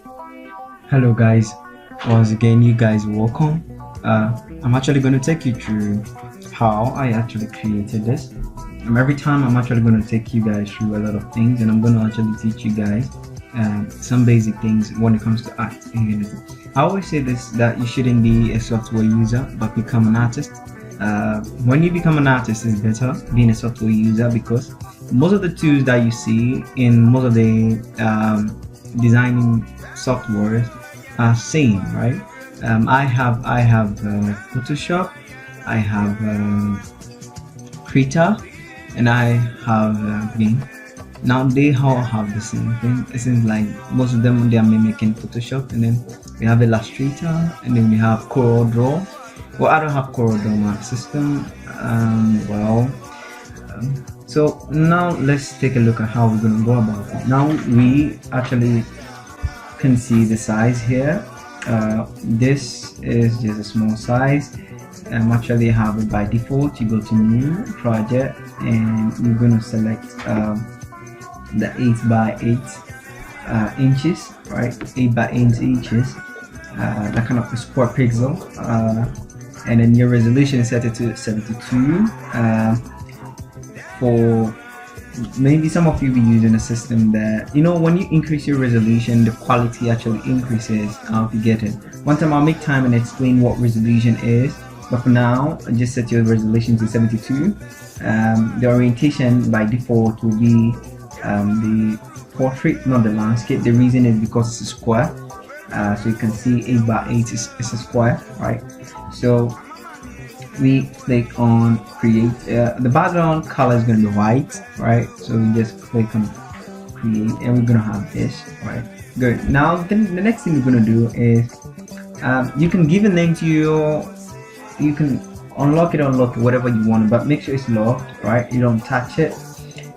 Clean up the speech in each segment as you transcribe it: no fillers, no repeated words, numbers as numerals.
Hello guys, once again you guys welcome. I'm actually going to take you through how I actually created this. Every time I'm actually going to take you guys through a lot of things, and I'm going to actually teach you guys some basic things when it comes to art and anything. I always say this, that you shouldn't be a software user but become an artist. When you become an artist, it's better being a software user, because most of the tools that you see in most of the designing softwares are same, right? I have Photoshop, I have Krita, and I have Bing. Now they all have the same thing. It seems like most of them, they are mimicking Photoshop, and then we have Illustrator, and then we have CorelDRAW. Well, I don't have CorelDRAW on my system. So now let's take a look at how we're going to go about it. Now we actually can see the size here. This is just a small size. Actually have it by default. You go to new project and you're going to select the 8 by 8 inches, right? 8 by 8 inches, that kind of a square pixel, and then your resolution is set it to 72. For maybe some of you be using a system that, when you increase your resolution, the quality actually increases. If you get it. One time I'll make time and explain what resolution is, but for now just set your resolution to 72. The orientation by default will be the portrait, not the landscape. The reason is because it's a square, so you can see 8 by 8 is a square, right? So we click on create. The background color is going to be white, right? So we just click on create and we're going to have this, right? Good. Now then the next thing we're going to do is you can give a name to you can unlock it, whatever you want, but make sure it's locked, right? You don't touch it.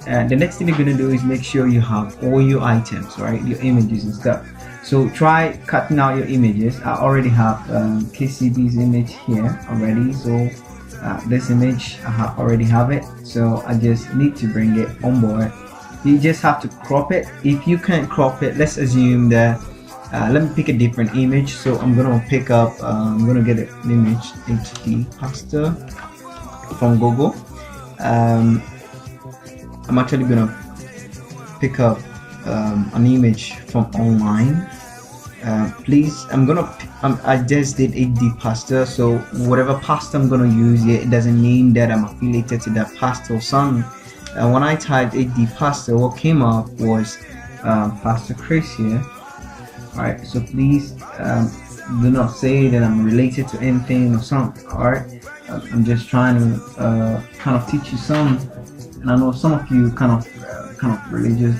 And the next thing you're going to do is make sure you have all your items, right? Your images and stuff. So try cutting out your images. I already have KCB's image here already. So this image I already have it. So I just need to bring it on board. You just have to crop it. If you can't crop it, let's assume that let me pick a different image. So I'm gonna pick up. I'm gonna get an image HD pasta from Google. I'm actually gonna pick up an image from online. Please, I just did HD pasta, so whatever pasta I'm gonna use here, it doesn't mean that I'm affiliated to that pasta or something. When I typed HD pasta, what came up was Pastor Chris here. Alright, so please do not say that I'm related to anything or something. Alright, I'm just trying to kind of teach you some, and I know some of you kind of religious,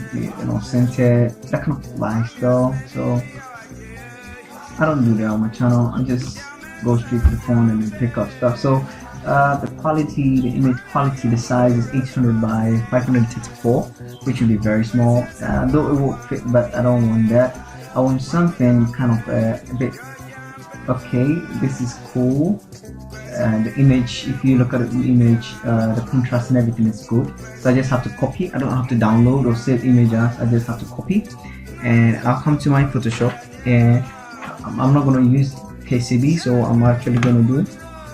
centered, that kind of lifestyle. So I don't do that on my channel. I just go straight to the phone and then pick up stuff. So the quality, the image quality, the size is 800 by 534, which will be very small. Though it won't fit, but I don't want that. I want something kind of a bit, okay, this is cool. The image, if you look at the image, the contrast and everything is good. So I just have to copy. I don't have to download or save image as. I just have to copy, and I'll come to my Photoshop, and I'm not going to use KCB, so I'm actually going to do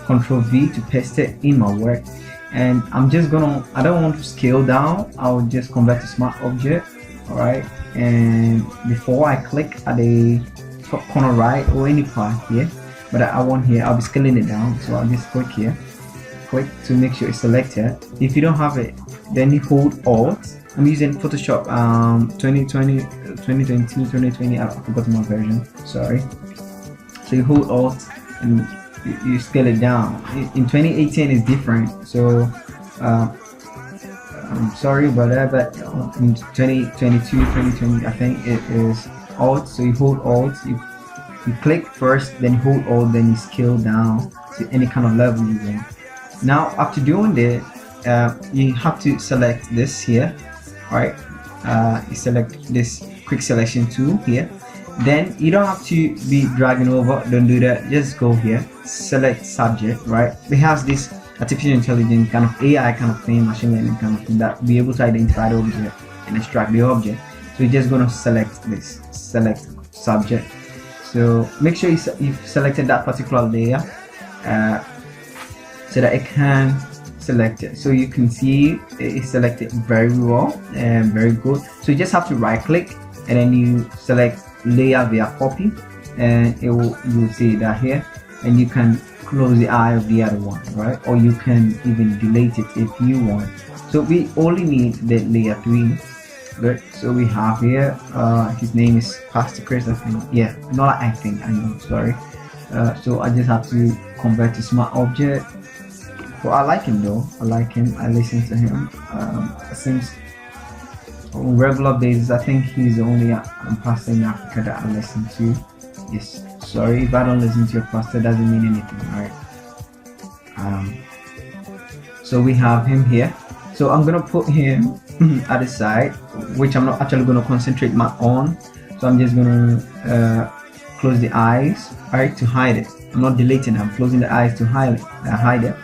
Ctrl V to paste it in my work. And I'm just gonna, I don't want to scale down, I'll just convert to smart object. All right, and before I click at the top corner right or any part here, but I want here, I'll be scaling it down. So I'll just click here, click to make sure it's selected. If you don't have it, then you hold Alt. I'm using Photoshop 2020, 2022, 2020. I forgot my version. Sorry. So you hold Alt and you scale it down. In 2018 is different. So I'm sorry about that, but in 2022, 2020, I think it is Alt. So you hold Alt. You click first, then you hold Alt, then you scale down to any kind of level you want. Now after doing that, you have to select this here. Right, you select this quick selection tool here. Then you don't have to be dragging over, don't do that. Just go here, select subject, right? It has this artificial intelligence kind of AI kind of thing, machine learning kind of thing, that be able to identify the object and extract the object. So you're just going to select this, select subject. So make sure you've selected that particular layer so that it can select it. So you can see it's selected very well and very good. So you just have to right click and then you select layer via copy, and you'll see that here, and you can close the eye of the other one, right? Or you can even delete it if you want. So we only need the layer 3. Good. So we have here his name is Pastor Chris, I think. Yeah, not I think, I know, sorry. So I just have to convert to smart object. Well, I like him though. I like him. I listen to him. Since on regular basis, I think he's the only pastor in Africa that I listen to. Yes. Sorry if I don't listen to your pastor, doesn't mean anything, right? So we have him here. So I'm gonna put him at the side, which I'm not actually gonna concentrate on. So I'm just gonna close the eyes, right, to hide it. I'm not deleting it. I'm closing the eyes to hide it.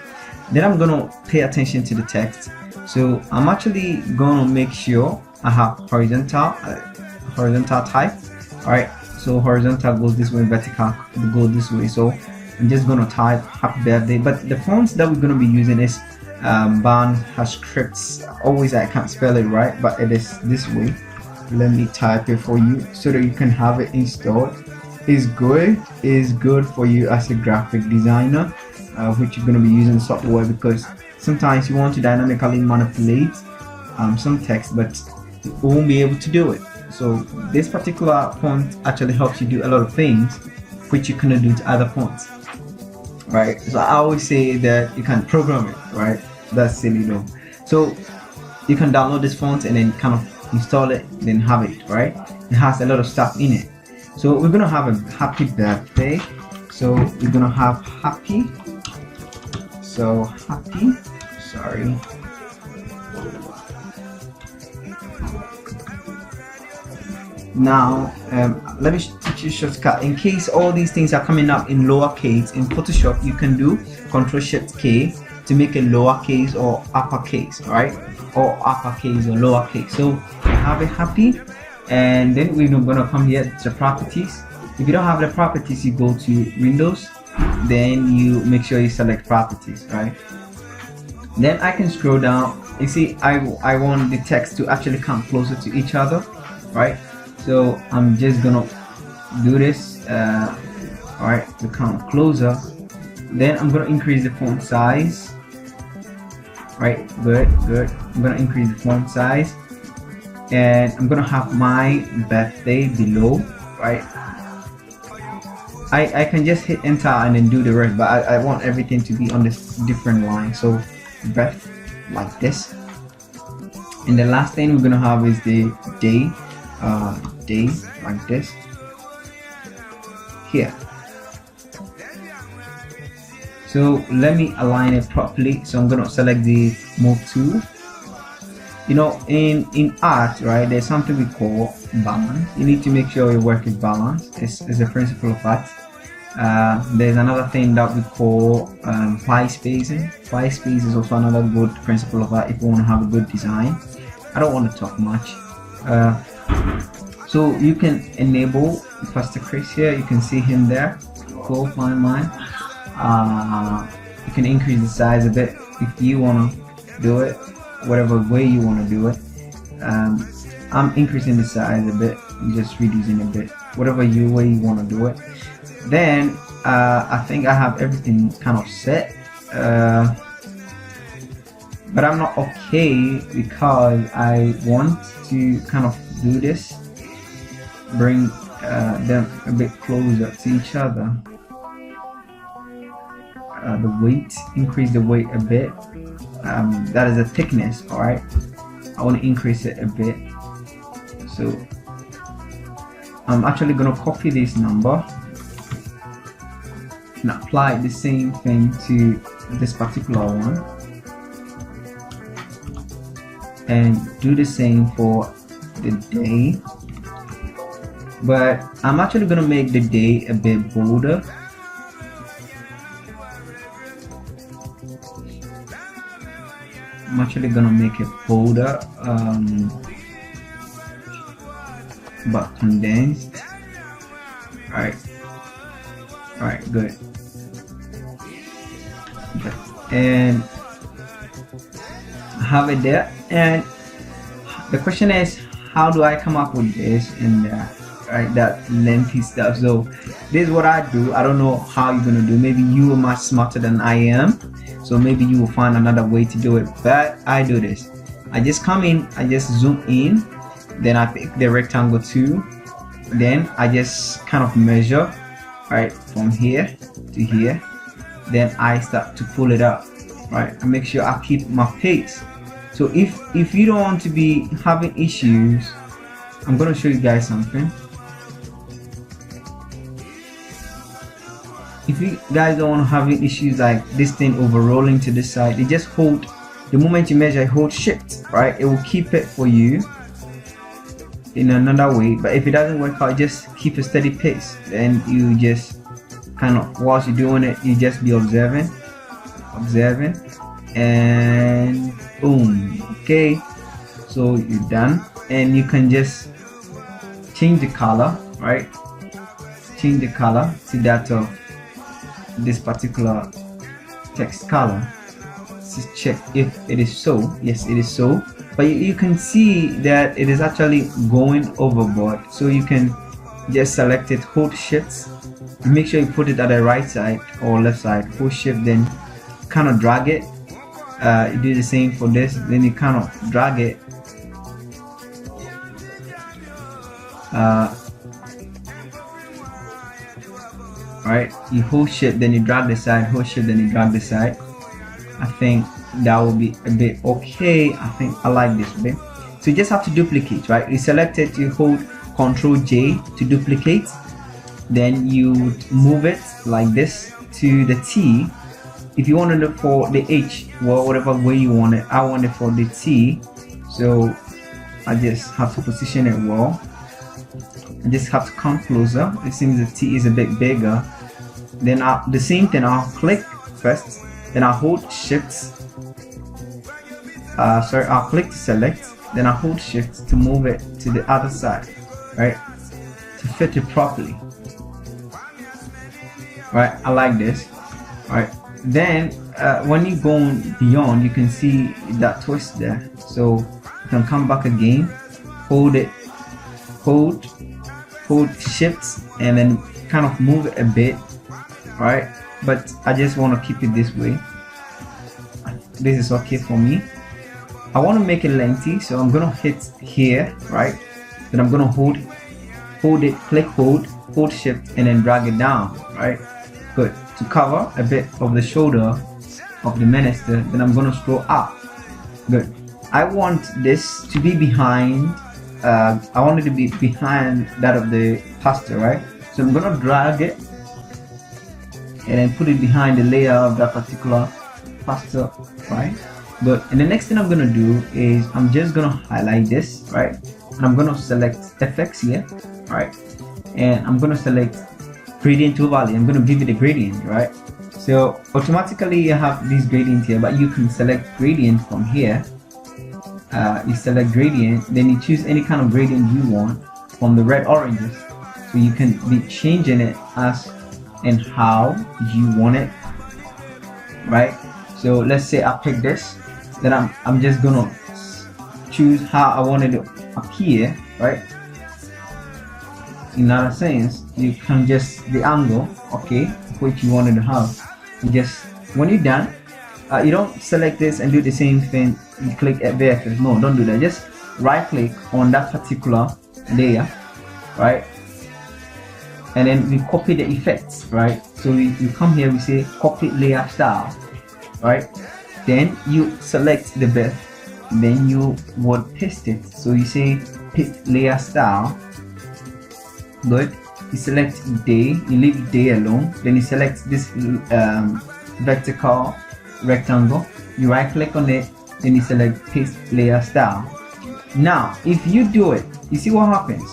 Then I'm gonna pay attention to the text. So I'm actually gonna make sure I have horizontal type. All right. So horizontal goes this way, vertical goes this way. So I'm just gonna type happy birthday. But the fonts that we're gonna be using is scripts. Always I can't spell it right, but it is this way. Let me type it for you so that you can have it installed. Is good for you as a graphic designer, which you're going to be using software, because sometimes you want to dynamically manipulate some text, but you won't be able to do it. So this particular font actually helps you do a lot of things which you cannot do to other fonts, right? So I always say that you can program it, right? That's silly though. So you can download this font and then kind of install it, then have it, right? It has a lot of stuff in it. So we're gonna have a happy birthday. So we're gonna have happy. So happy. Sorry. Now let me teach you a shortcut. In case all these things are coming up in lowercase in Photoshop, you can do Ctrl+Shift+K to make a lowercase or uppercase, right? Or uppercase or lowercase. So have a happy. And then we're gonna come here to properties. If you don't have the properties, you go to Windows, then you make sure you select properties, right? Then I can scroll down. You see, I want the text to actually come closer to each other, right? So I'm just gonna do this, all right, to come closer. Then I'm gonna increase the font size, right? Good. I'm gonna increase the font size. And I'm gonna have my birthday below, right? I can just hit enter and then do the rest, but I want everything to be on this different line. So birth like this. And the last thing we're gonna have is the day like this here. So let me align it properly. So I'm gonna select the move tool. You know, in art, right, there's something we call balance. You need to make sure your work is balanced. It's a principle of art. There's another thing that we call white spacing. White space is also another good principle of art if you want to have a good design. I don't want to talk much. So you can enable Pastor Chris here. You can see him there. Cool, fine, mine. You can increase the size a bit if you want to do it. Whatever way you want to do it. I'm increasing the size a bit, just reducing a bit, whatever way you want to do it. Then I think I have everything kind of set, but I'm not okay because I want to kind of do this, bring them a bit closer to each other. The weight, increase the weight a bit. That is the thickness. All right, I want to increase it a bit. So I'm actually gonna copy this number and apply the same thing to this particular one, and do the same for the day. But I'm actually gonna make the day a bit bolder. I'm actually gonna make it bolder. but condensed. All right, good. Okay. And have it there. And the question is, how do I come up with this and right, that lengthy stuff? So this is what I do. I don't know how you're gonna do. Maybe you are much smarter than I am, so maybe you will find another way to do it, but I do this. I just come in, I just zoom in, then I pick the rectangle 2, then I just kind of measure right from here to here, then I start to pull it up, right? I make sure I keep my pace. So if you don't want to be having issues, I'm gonna show you guys something. If you guys don't want to have issues like this thing over rolling to this side, you just hold, the moment you measure, hold shift, right? It will keep it for you in another way. But if it doesn't work out, just keep a steady pace. Then you just kind of, whilst you're doing it, you just be observing, and boom. Okay, so you're done, and you can just change the color, right? Change the color to that of this particular text color. Just check if it is so. Yes, it is so. But you can see that it is actually going overboard, so you can just select it, hold shift, make sure you put it at the right side or left side, hold shift, then kind of drag it. You do the same for this, then you kind of drag it right, you hold shift, then you drag the side, hold shift, then you drag the side. I think that will be a bit okay. I think I like this bit. So you just have to duplicate, right? You select it, you hold Ctrl J to duplicate, then you move it like this to the T. If you wanted it for the H, well, whatever way you want it, I want it for the T, so I just have to position it well. I just have to come closer. It seems the T is a bit bigger. Then the same thing, I'll click first, then I'll hold shift. I'll click to select, then I'll hold shift to move it to the other side, right, to fit it properly. Right, I like this. Right, then when you go beyond, you can see that twist there, so you can come back again, hold it, hold shift, and then kind of move it a bit, right? But I just want to keep it this way. This is okay for me. I want to make it lengthy, so I'm gonna hit here, right? Then I'm gonna hold it, click hold shift, and then drag it down, right? Good. To cover a bit of the shoulder of the minister, then I'm gonna scroll up. Good. I want this to be behind. I want it to be behind that of the pastor, right? So I'm gonna drag it and then put it behind the layer of that particular pastor, right? Good. And the next thing I'm gonna do is I'm just gonna highlight this, right? And I'm gonna select effects here, right? And I'm gonna select gradient overlay. I'm gonna give it a gradient, right? So automatically you have this gradient here, but you can select gradient from here. You select gradient, then you choose any kind of gradient you want from the red oranges, so you can be changing it as and how you want it, right? So let's say I pick this, then I'm just gonna choose how I want it to appear, right? In other sense, you can just the angle, okay, which you wanted to have. You just, when you're done, you don't select this and do the same thing. You click at vectors. No, don't do that. Just right click on that particular layer, right? And then we copy the effects, right? So you come here, we say copy layer style, right? Then you select the best, then you would paste it. So you say paste layer style. Good. You select day, you leave day alone, then you select this vertical rectangle, you right click on it, then you select paste layer style. Now if you do it, you see what happens?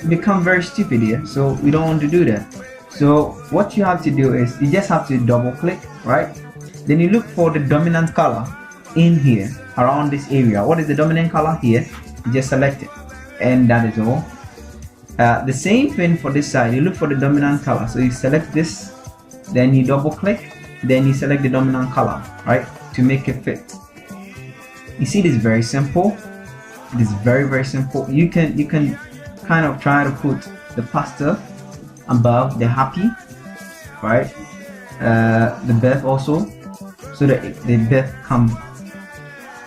You become very stupid here, so we don't want to do that. So what you have to do is you just have to double click, right? Then you look for the dominant color in here around this area. What is the dominant color here? You just select it, and that is all. The same thing for this side. You look for the dominant color, so you select this, then you double click, then you select the dominant color, right, to make it fit. You see, this is very simple. It is very simple. You can kind of try to put the pastel above the happy, right, the birth also, so that the birth come,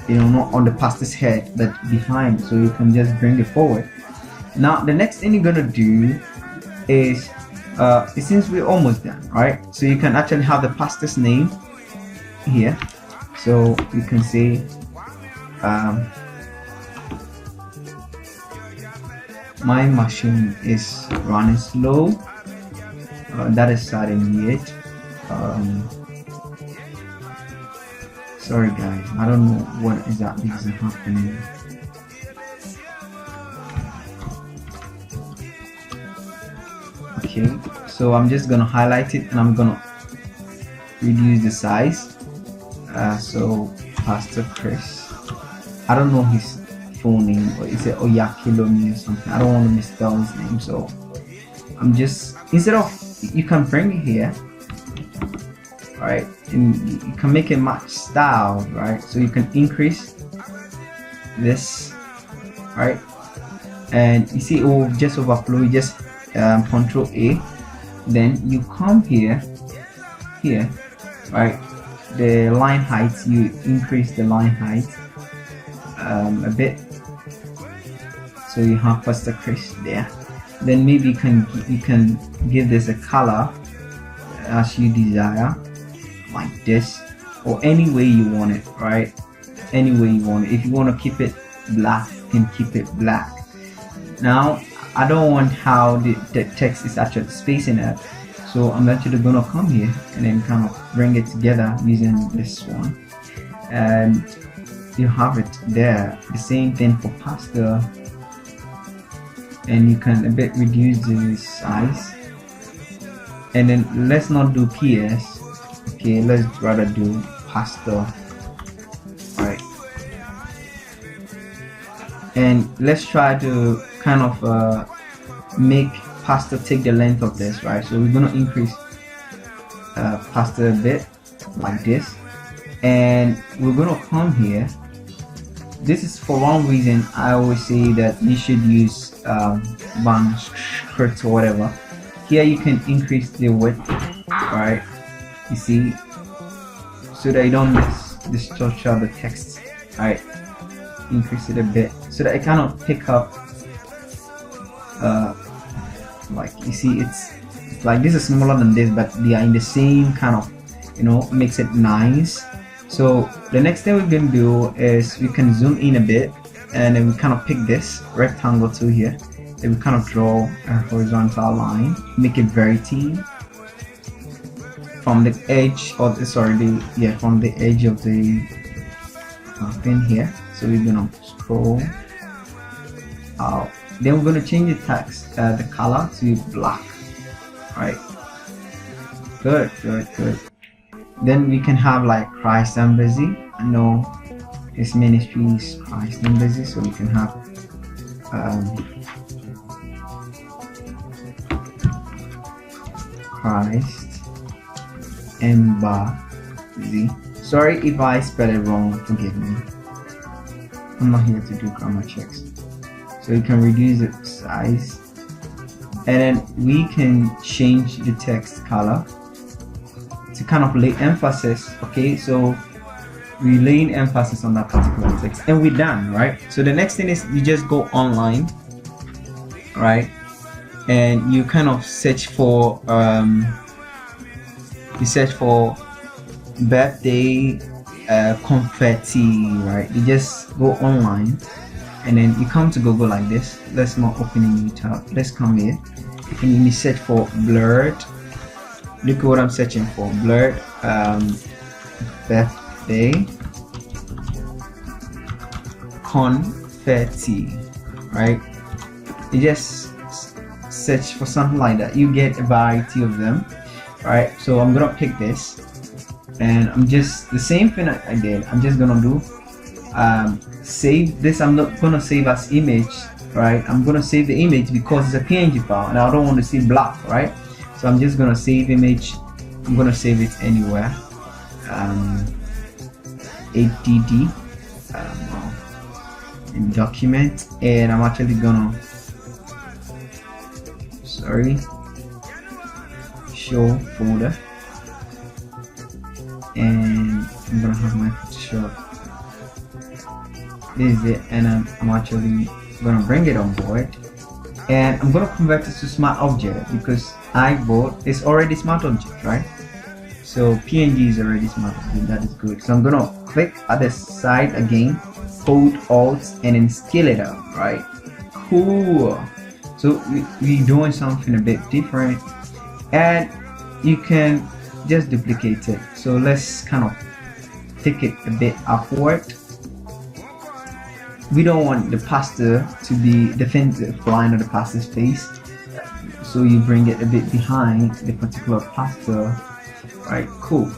not on the pastel's head but behind, so you can just bring it forward. Now the next thing you're gonna do is since we're almost done, right, so you can actually have the pastor's name here, so you can say my machine is running slow, that is starting yet. Sorry guys, I don't know what exactly is happening. Okay, so I'm just gonna highlight it and I'm gonna reduce the size. So Pastor Chris, I don't know his full name, or is it Oyakilomi or something? I don't want to misspell his name, so I'm just, instead of, you can bring it here, right, and you can make it match style, right, so you can increase this, right, and you see it will just overflow. You just Control A, then you come here, right, the line height, you increase the line height a bit, so you have Pastor Chris there. Then maybe you can give this a color as you desire, like this, or any way you want it, right, any way you want it. If you want to keep it black, you can keep it black. Now I don't want how the text is actually spacing out, so I'm actually gonna come here and then kind of bring it together using this one, and you have it there. The same thing for pastel, and you can a bit reduce the size, and then let's not do PS. Okay, let's rather do pastel, right, and let's try to kind of make pastel take the length of this, right, so we're gonna increase pastel a bit like this, and we're gonna come here. This is for one reason I always say that you should use band script or whatever. Here you can increase the width, right, you see, so that you don't distort the text, right, increase it a bit so that it cannot pick up, like you see, it's like this is smaller than this, but they are in the same kind of, makes it nice. So the next thing we're gonna do is we can zoom in a bit, and then we kind of pick this rectangle tool here, then we kind of draw a horizontal line, make it very thin from the edge of the, from the edge of the thing here. So we're gonna scroll out, then we're gonna change the text, the color to black, right, good. Then we can have like Christ Embassy. I know his ministry is Christ Embassy, so we can have Christ Embassy. Sorry if I spell it wrong, forgive me. I'm not here to do grammar checks. So you can reduce the size, and then we can change the text color to kind of lay emphasis. Okay, so we're laying emphasis on that particular text, and we're done, right? So the next thing is you just go online, right, and you kind of search for birthday confetti, right? You just go online and then you come to Google like this. Let's not open a new tab, let's come here and you search for blurred. Look at what I'm searching for, blurred birthday confetti, right? You just search for something like that, you get a variety of them, right? So I'm gonna pick this, and I'm just the same thing I did. I'm just gonna do save this. I'm not gonna save as image, right? I'm gonna save the image because it's a PNG file and I don't want to see black, right? So I'm just gonna save image. I'm gonna save it anywhere. 8dd in document, and I'm actually gonna show folder, and I'm gonna have my Photoshop. This is it, and I'm actually gonna bring it on board, and I'm gonna convert it to smart object because it's already smart object, right? So PNG is already smart object. That is good. So I'm gonna click at the side again, hold Alt, and then scale it up, right? Cool. So we're doing something a bit different, and you can just duplicate it. So let's kind of take it a bit upward. We don't want the pastor to be definitive line of the pastor's face, so you bring it a bit behind the particular pastor, right? Cool.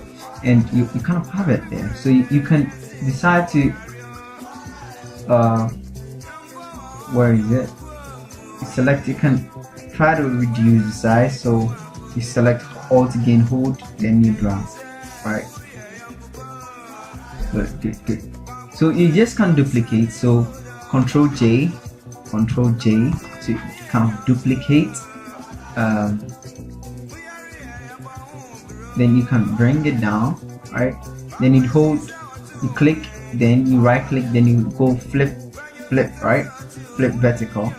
And you kind of have it there, so you can decide to where is it? You select, you can try to reduce the size, so you select Alt again, hold, then you drag, right? Good. So you just can duplicate, so Control J to kind of duplicate. Then you can bring it down, right? Then you hold, you click, then you right click, then you go flip, right? Flip vertical.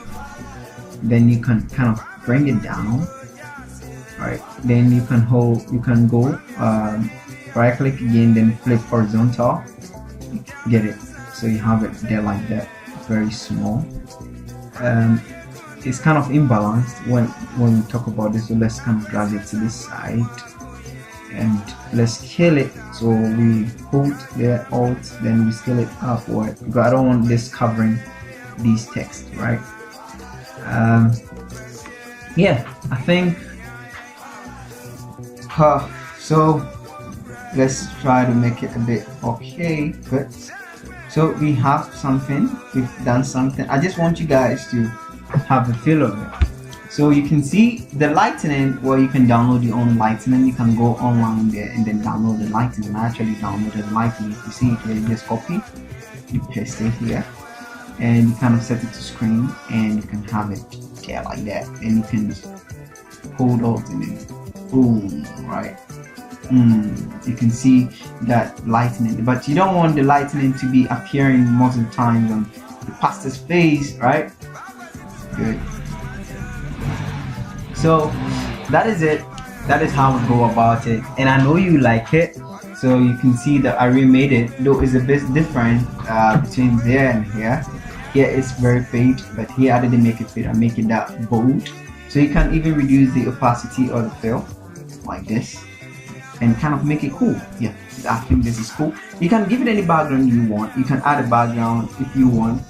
Then you can kind of bring it down, right? Then you can hold, you can go right click again, then flip horizontal. Get it? So you have it there like that, very small. It's kind of imbalanced when we talk about this, so let's kind of drag it to this side and let's scale it. So we hold the Alt, then we scale it upward because I don't want this covering these text, right? Yeah, I think so let's try to make it a bit okay. Good. So we have something, we've done something. I just want you guys to have a feel of it. So you can see the lightning, well, you can download your own lightning. You can go online there and then download the lightning. I actually downloaded lightning. If you see it here, you just copy, you paste it here, and you kind of set it to screen, and you can have it there like that, and you can hold Alt and then boom, right? You can see that lightning, but you don't want the lightning to be appearing multiple times on the pastor's face, right? Good. So that is it. That is how we go about it, and I know you like it. So you can see that I remade it, though it's a bit different between there and here. Here it's very fade, but here I didn't make it fade. I make it that bold. So you can even reduce the opacity or the fill like this, and kind of make it cool. Yeah, I think this is cool. You can give it any background you want. You can add a background if you want.